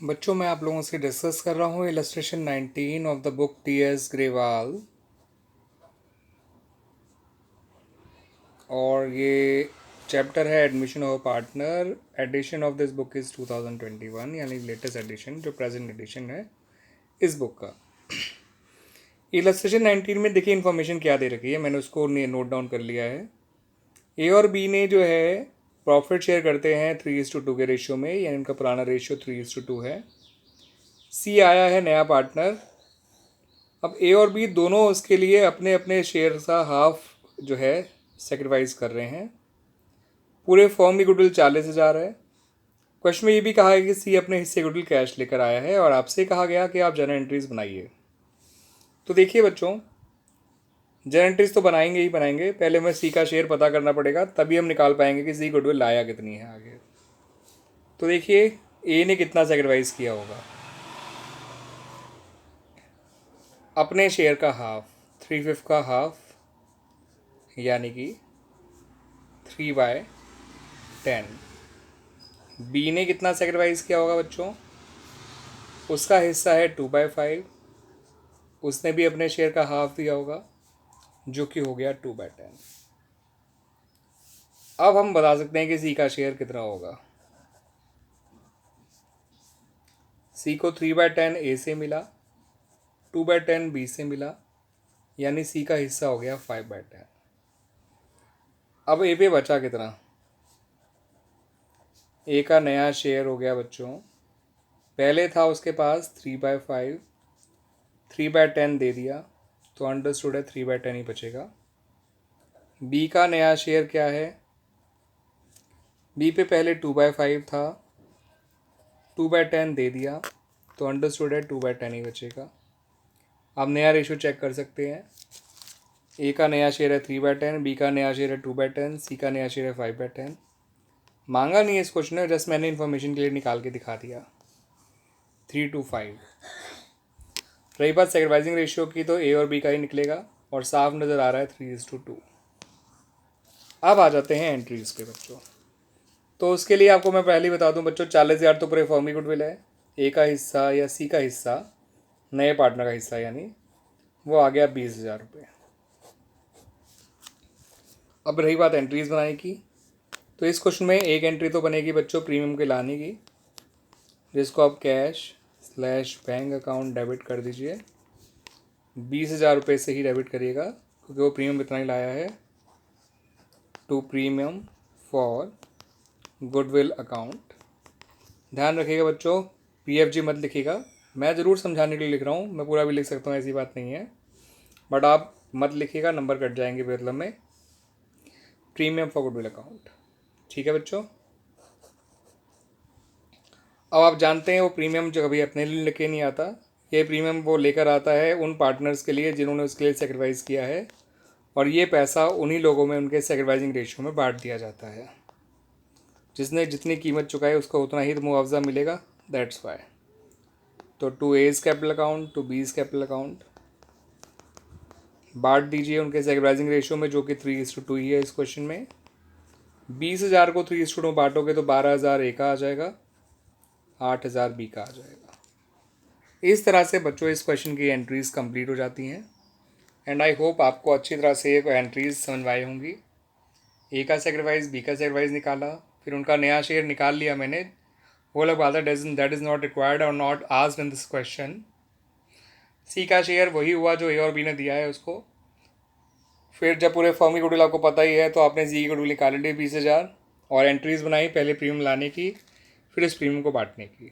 बच्चों मैं आप लोगों से डिस्कस कर रहा हूँ illustration 19 of the book TS. Grewal. और ये चैप्टर है admission of partner. Edition of this book is 2021, यानी लेटेस्ट एडिशन, जो प्रेजेंट एडिशन है इस बुक का। इलस्ट्रेशन 19 में देखिए इन्फॉर्मेशन क्या दे रखी है, मैंने उसको नोट डाउन कर लिया है। ए और बी ने जो है प्रॉफिट शेयर करते हैं 3:2 के रेशियो में, यानी इनका पुराना रेशियो 3:2 है। सी आया है नया पार्टनर। अब ए और बी दोनों उसके लिए अपने अपने शेयर का हाफ जो है सेक्रीफाइस कर रहे हैं। पूरे फॉर्म की गुडविल 40,000 है। क्वेश्चन में ये भी कहा है कि सी अपने हिस्से गुडविल कैश लेकर आया है और आपसे कहा गया कि आप जर्नल एंट्रीज बनाइए। तो देखिए बच्चों, जर्नल एंट्रीज तो बनाएंगे ही बनाएंगे, पहले हमें सी का शेयर पता करना पड़ेगा, तभी हम निकाल पाएंगे कि सी गुडविल लाया कितनी है आगे। तो देखिए ए ने कितना सेक्रीफाइस किया होगा, अपने शेयर का हाफ, 3/5 का हाफ, यानी कि 3/10। बी ने कितना सेक्रीफाइस किया होगा बच्चों, उसका हिस्सा है 2/5, उसने भी अपने शेयर का हाफ दिया होगा, जो कि हो गया 2/10। अब हम बता सकते हैं कि सी का शेयर कितना होगा। सी को 3/10 ए से मिला, 2/10 बी से मिला, यानी सी का हिस्सा हो गया 5/10। अब ए पे बचा कितना, ए का नया शेयर हो गया बच्चों, पहले था उसके पास 3/5, 3/10 दे दिया, तो अंडरस्टूड है 3/10 ही बचेगा। बी का नया शेयर क्या है, बी पे पहले 2/5 था, 2/10 दे दिया, तो अंडरस्टूड है 2/10 ही बचेगा। आप नया रेशो चेक कर सकते हैं, ए का नया शेयर है 3/10, बी का नया शेयर है 2/10, सी का नया शेयर है 5/10। मांगा नहीं है इस क्वेश्चन में, जस्ट मैंने इन्फॉर्मेशन के लिए निकाल के दिखा दिया। 3/5। रही बात सेक्रीफाइसिंग रेशियो की, तो ए और बी का ही निकलेगा और साफ नज़र आ रहा है 3:2। अब आ जाते हैं एंट्रीज पे बच्चों। तो उसके लिए आपको मैं पहले ही बता दूं बच्चों, 40,000 तो पूरे फॉर्म की गुडविल है। ए का हिस्सा या सी का हिस्सा, नए पार्टनर का हिस्सा, यानी वो आ गया 20,000 रुपये। अब रही बात एंट्रीज बनाने की, तो इस क्वेश्चन में एक एंट्री तो बनेगी बच्चों प्रीमियम के लाने की, जिसको आप कैश/बैंक अकाउंट डेबिट कर दीजिए। 20,000 रुपये से ही डेबिट करिएगा, क्योंकि वो प्रीमियम इतना ही लाया है। To premium for goodwill account. ध्यान रखिएगा बच्चों, PFG मत लिखिएगा, मैं ज़रूर समझाने के लिए लिख रहा हूँ, मैं पूरा भी लिख सकता हूँ, ऐसी बात नहीं है, बट आप मत लिखिएगा, नंबर कट जाएंगे मतलब में। प्रीमियम फॉर गुडविल अकाउंट, ठीक है बच्चों। अब आप जानते हैं वो प्रीमियम जो कभी अपने लिए लेके नहीं आता, ये प्रीमियम वो लेकर आता है उन पार्टनर्स के लिए जिन्होंने उसके लिए सेक्रीफाइस किया है, और ये पैसा उन्हीं लोगों में उनके सेक्रीफाइसिंग रेशियो में बांट दिया जाता है। जिसने जितनी कीमत चुकाई उसको उतना ही मुआवजा मिलेगा, दैट्स वाई। तो to A's capital account, to B's capital account बांट दीजिए उनके सेक्रीफाइसिंग रेशियो में, जो कि 3:2 ही है इस क्वेश्चन में। 20,000 को 3:2 में बांटोगे तो 12,000 ए का आ जाएगा, 8,000 बी का आ जाएगा। इस तरह से बच्चों इस क्वेश्चन की एंट्रीज कंप्लीट हो जाती हैं। एंड आई होप आपको अच्छी तरह से ये एंट्रीज समझ में आई होंगी। ए का सेक्रीफाइस, बी का सेक्रीफाइस निकाला, फिर उनका नया शेयर निकाल लिया मैंने, वो लोग बात है दैट इज़ नॉट रिक्वायर्ड और not asked in this question. C का शेयर वही हुआ जो ए और बी ने दिया है उसको। फिर जब पूरे फॉर्म की गुडविल आपको पता ही है, तो आपने सी की गुडविल निकाल ली 20,000 और एंट्रीज बनाई, पहले प्रीमियम लाने की, फिर इस प्रीमियम को बांटने की।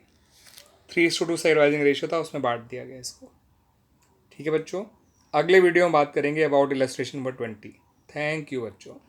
3:2 सेक्रीफाइसिंग रेशियो था, उसमें बांट दिया गया इसको। ठीक है बच्चों, अगले वीडियो में बात करेंगे about illustration number 20। Thank you बच्चों।